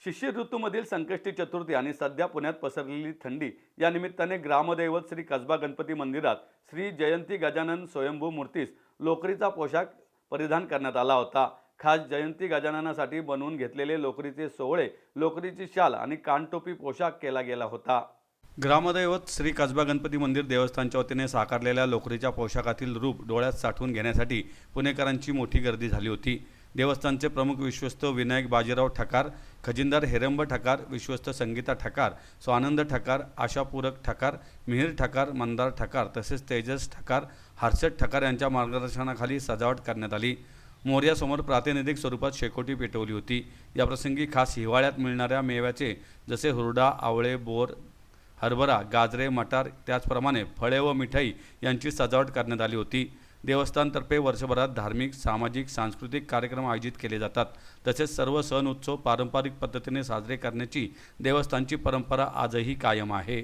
शिशिर ऋतूमधील संकष्टी चतुर्थी आणि सध्या पुण्यात पसरलेली थंडी या निमित्ताने ग्रामदैवत श्री कसबा गणपती मंदिरात श्री जयंती गजानन स्वयंभू मूर्तीस लोकरीचा पोशाख परिधान करण्यात आला होता। खास जयंती गजाननासाठी बनवून घेतलेले लोकरीचे सोहळे, लोकरीची शाल आणि कानटोपी पोशाख केला गेला होता। ग्रामदैवत श्री कसबा गणपती मंदिर देवस्थानच्या वतीने साकारलेल्या लोकरीच्या पोशाखातील रूप डोळ्यात साठवून घेण्यासाठी पुणेकरांची मोठी गर्दी झाली होती। देवस्थानचे प्रमुख विश्वस्त विनायक बाजीराव ठकार, खजिनदार हेरंब ठकार, विश्वस्त संगीता ठकार, स्वानंद ठकार, आशापूरक ठकार, मिहिर ठकार, मंदार ठकार तसेच तेजस ठकार, हर्षद ठकार यांच्या मार्गदर्शनाखाली सजावट करण्यात आली। मोर्यासमोर प्रातिनिधिक स्वरूपात शेकोटी पेटवली होती। याप्रसंगी खास हिवाळ्यात मिळणाऱ्या मेव्याचे जसे हुरडा, आवळे, बोर, हरभरा, गाजरे, मटार त्याचप्रमाणे फळे व मिठाई यांची सजावट करण्यात आली होती। देवस्थानतर्फे वर्षभरात धार्मिक, सामाजिक, सांस्कृतिक कार्यक्रम आयोजित केले जातात। तसेच सर्व सण उत्सव पारंपरिक पद्धतीने साजरे करण्याची देवस्थानची परंपरा आजही कायम आहे।